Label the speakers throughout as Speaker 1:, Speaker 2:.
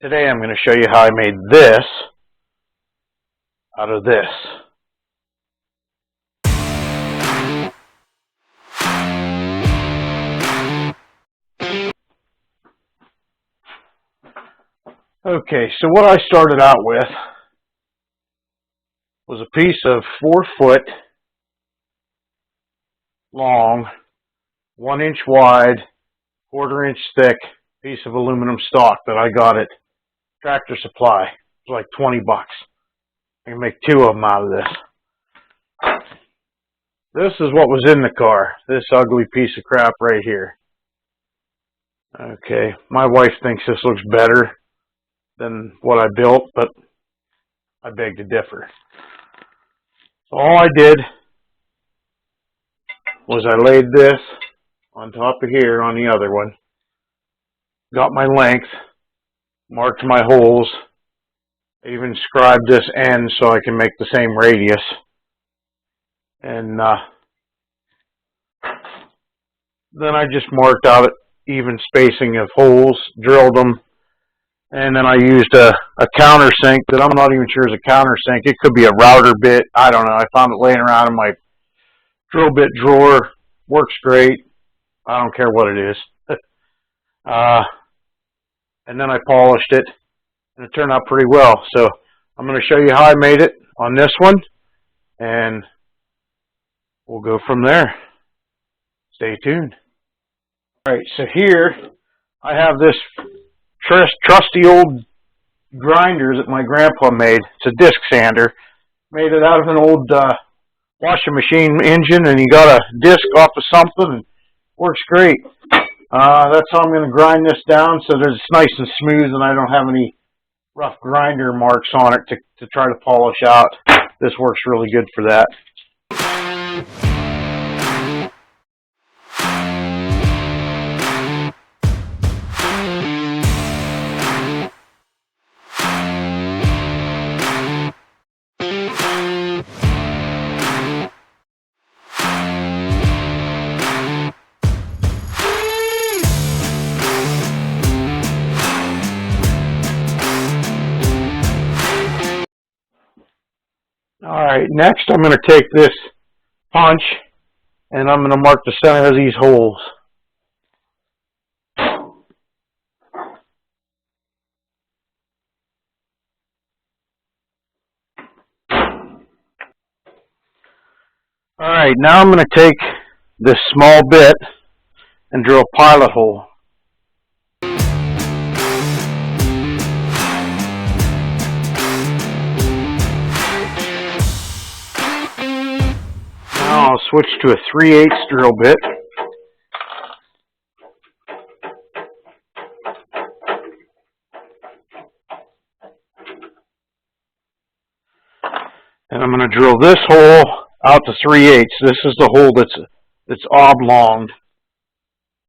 Speaker 1: Today I'm going to show you how I made this out of this. Okay, so what I started out with was a piece of 4-foot long, 1 inch wide, 1/4 inch thick piece of aluminum stock that I got at Tractor Supply. It was like 20 bucks. I can make 2 of them out of this. This is what was in the car. This ugly piece of crap right here. Okay, my wife thinks this looks better than what I built, but I beg to differ. So all I did was I laid this on top of here on the other one, got my length, marked my holes, even scribed this end so I can make the same radius, and then I just marked out even spacing of holes, drilled them, and then I used a countersink that I'm not even sure is a countersink. It could be a router bit. I don't know. I found it laying around in my drill bit drawer. Works great. I don't care what it is. And then I polished it, and it turned out pretty well. So I'm going to show you how I made it on this one, and we'll go from there. Stay tuned. All right, so here I have this trusty old grinder that my grandpa made. It's a disc sander. Made it out of an old washing machine engine, and you got a disc off of something, and works great. That's how I'm going to grind this down so that it's nice and smooth and I don't have any rough grinder marks on it to try to polish out. This works really good for that. Alright, next I'm going to take this punch and I'm going to mark the center of these holes. Alright, now I'm going to take this small bit and drill a pilot hole. Now I'll switch to a 3/8 drill bit. And I'm going to drill this hole out to 3/8. This is the hole that's oblonged.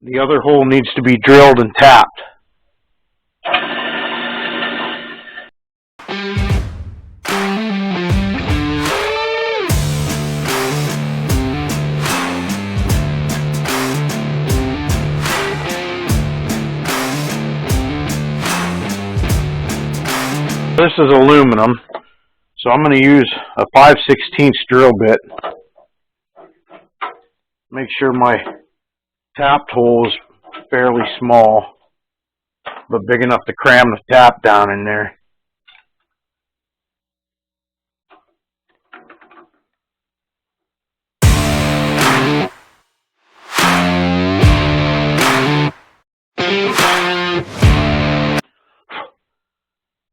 Speaker 1: The other hole needs to be drilled and tapped. This is aluminum, so I'm going to use a 5/16 drill bit. Make sure my tapped hole is fairly small, but big enough to cram the tap down in there.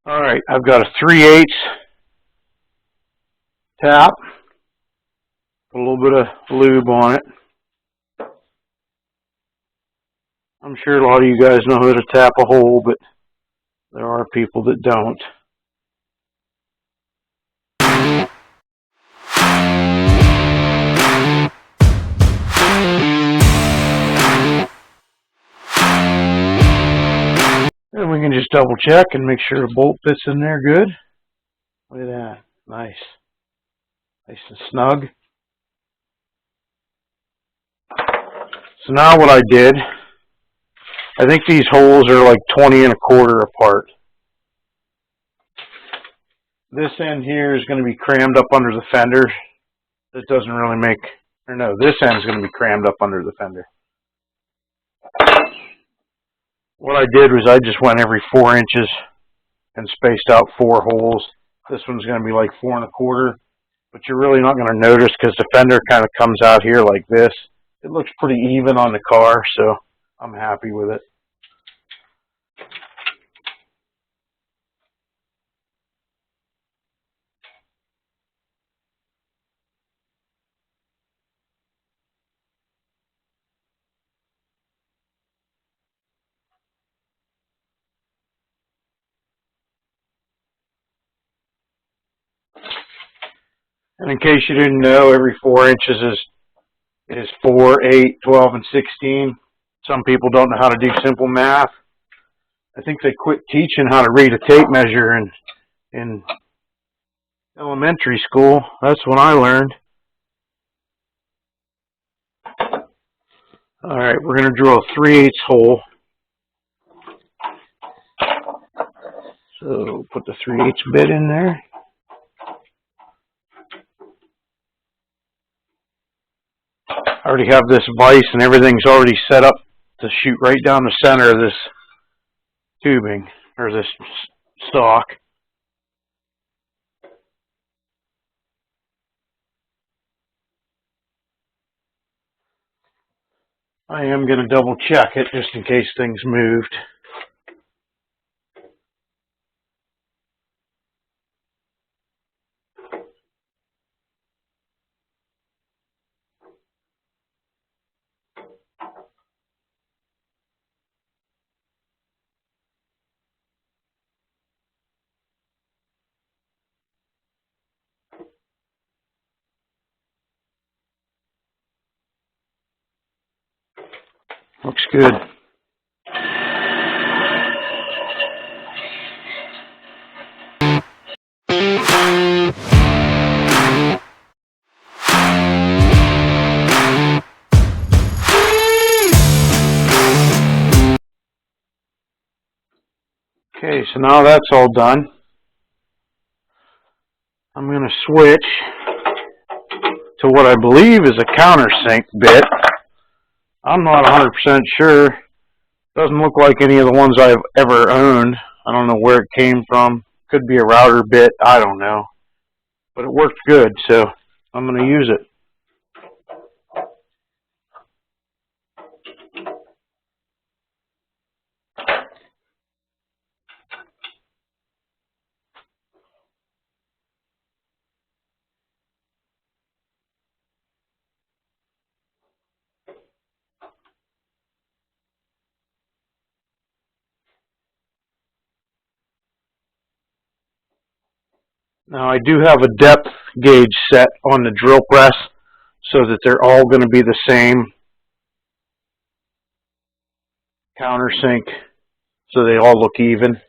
Speaker 1: Alright, I've got a 3/8 tap, put a little bit of lube on it. I'm sure a lot of you guys know how to tap a hole, but there are people that don't. And we can just double check and make sure the bolt fits in there good. Look at that. Nice. Nice and snug. So now what I did, I think these holes are like 20 1/4 apart. this end here is going to be crammed up under the fender. This doesn't really make, or no, this end is going to be crammed up under the fender. What I did was I just went every 4 inches and spaced out 4 holes. This one's going to be like 4 1/4, but you're really not going to notice because the fender kind of comes out here like this. It looks pretty even on the car, so I'm happy with it. And in case you didn't know, every 4 inches is 4, 8, 12, and 16. Some people don't know how to do simple math. I think they quit teaching how to read a tape measure in elementary school. That's when I learned. All right, we're going to drill a 3/8 hole. So put the 3/8 bit in there. I already have this vise and everything's already set up to shoot right down the center of this tubing, or this stock. I am going to double check it just in case things moved. Looks good. Okay, so now that's all done. I'm going to switch to what I believe is a countersink bit. I'm not 100% sure. Doesn't look like any of the ones I've ever owned. I don't know where it came from. Could be a router bit. I don't know. But it worked good, so I'm going to use it. Now I do have a depth gauge set on the drill press so that they're all going to be the same countersink, so they all look even.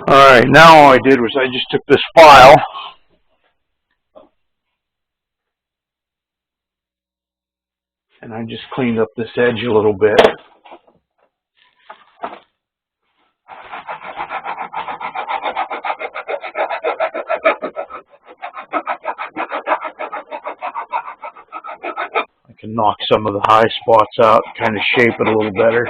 Speaker 1: Alright, now all I did was I just took this file and I just cleaned up this edge a little bit. I can knock some of the high spots out, kind of shape it a little better.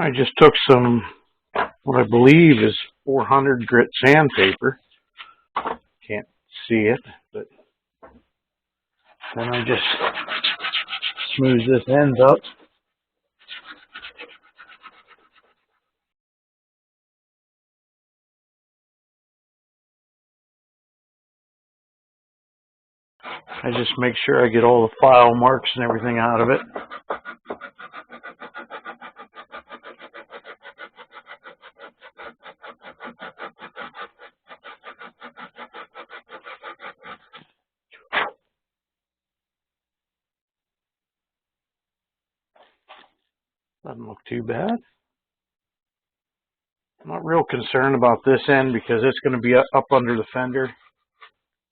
Speaker 1: I just took some, what I believe is 400 grit sandpaper. Can't see it, but then I just smooth this end up. I just make sure I get all the file marks and everything out of it. Doesn't look too bad. I'm not real concerned about this end because it's going to be up under the fender.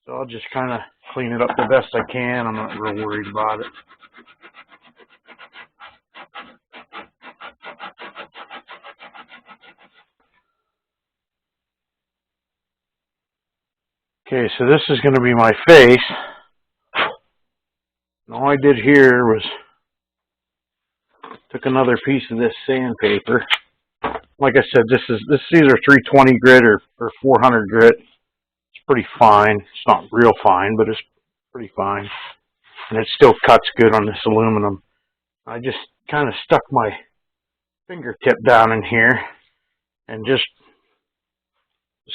Speaker 1: So I'll just kind of clean it up the best I can. I'm not real worried about it. Okay, so this is going to be my face. And all I did here was took another piece of this sandpaper. Like I said, these are 320 grit or 400 grit. It's pretty fine. It's not real fine, but it's pretty fine. And it still cuts good on this aluminum. I just kind of stuck my fingertip down in here and just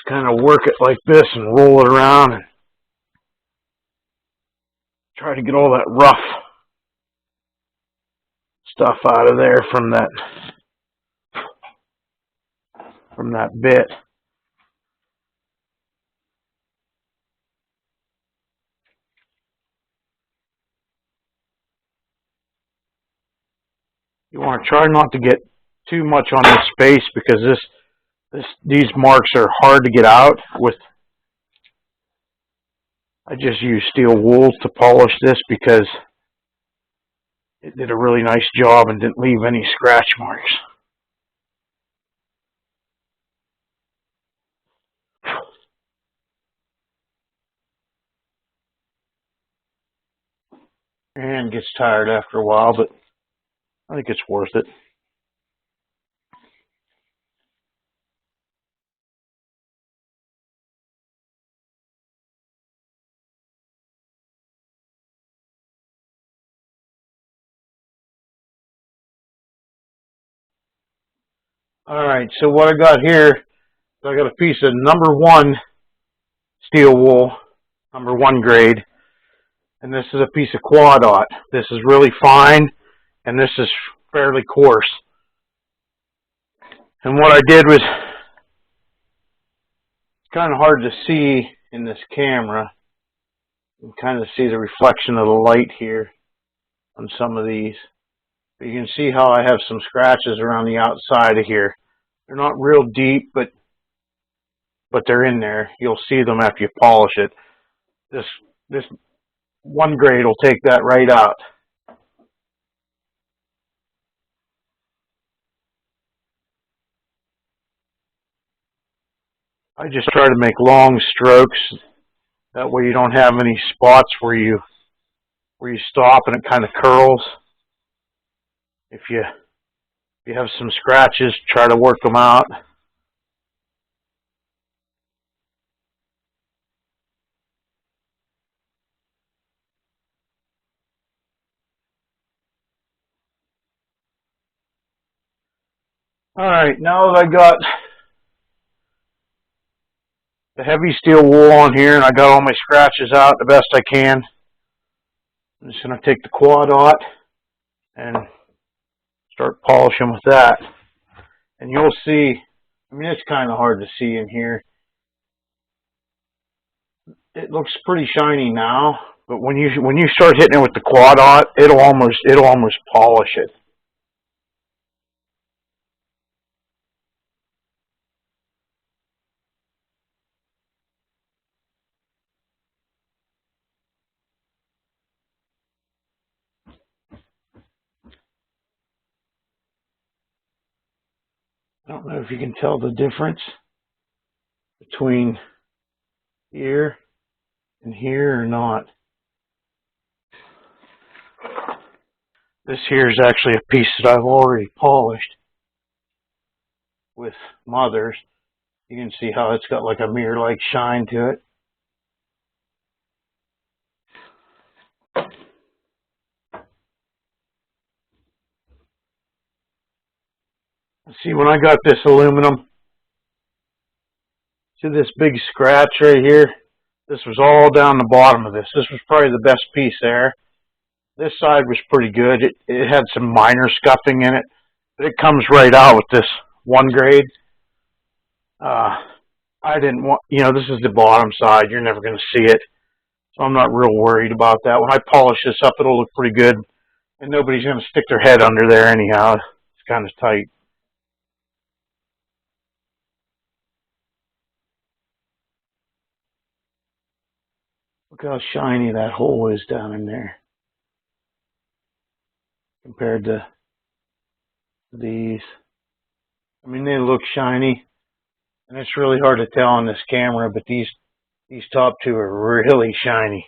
Speaker 1: kind of work it like this and roll it around and try to get all that rough stuff out of there from that bit. You want to try not to get too much on this space because these marks are hard to get out with. I just use steel wool to polish this because it did a really nice job and didn't leave any scratch marks. Your hand gets tired after a while, but I think it's worth it. Alright, so what I got here, I got a piece of number 1 steel wool, number 1 grade, and this is a piece of quadot. This is really fine, and this is fairly coarse. And what I did was, it's kind of hard to see in this camera. You can kind of see the reflection of the light here on some of these. But you can see how I have some scratches around the outside of here. They're not real deep, but they're in there. You'll see them after you polish it. This 1 grade will take that right out. I just try to make long strokes. That way you don't have any spots where you stop and it kind of curls. If you have some scratches, try to work them out. Alright, now that I got the heavy steel wool on here and I got all my scratches out the best I can, I'm just going to take the quadot and start polishing with that. And you'll see, I mean, it's kind of hard to see in here. It looks pretty shiny now, but when you start hitting it with the quadot, it'll almost polish it. I don't know if you can tell the difference between here and here or not. This here is actually a piece that I've already polished with Mothers. You can see how it's got like a mirror-like shine to it. See, when I got this aluminum, see this big scratch right here? This was all down the bottom of this. This was probably the best piece there. This side was pretty good. It had some minor scuffing in it, but it comes right out with this one grade. I didn't want, this is the bottom side. You're never going to see it. So I'm not real worried about that. When I polish this up, it'll look pretty good. And nobody's going to stick their head under there anyhow. It's kind of tight. Look how shiny that hole is down in there compared to these. I mean, they look shiny, and it's really hard to tell on this camera, but these top two are really shiny.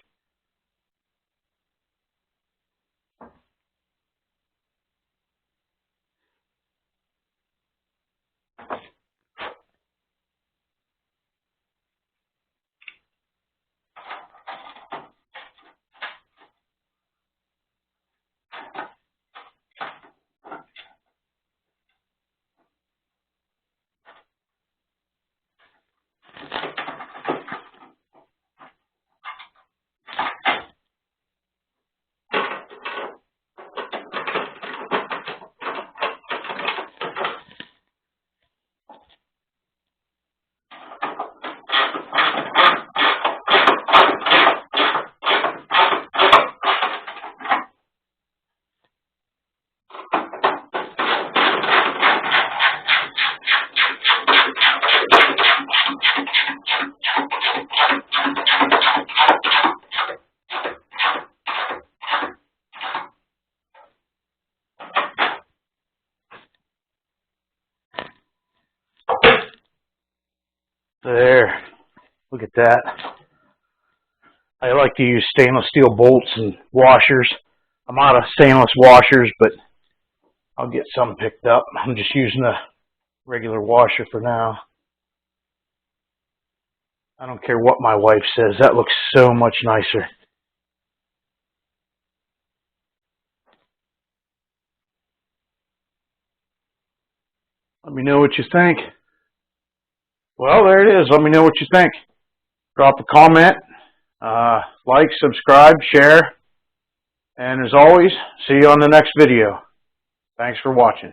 Speaker 1: There, look at that. I like to use stainless steel bolts and washers. I'm out of stainless washers, but I'll get some picked up. I'm just using a regular washer for now. I don't care what my wife says. That looks so much nicer. Let me know what you think. Well, there it is. Let me know what you think. Drop a comment, like, subscribe, share, and as always, see you on the next video. Thanks for watching.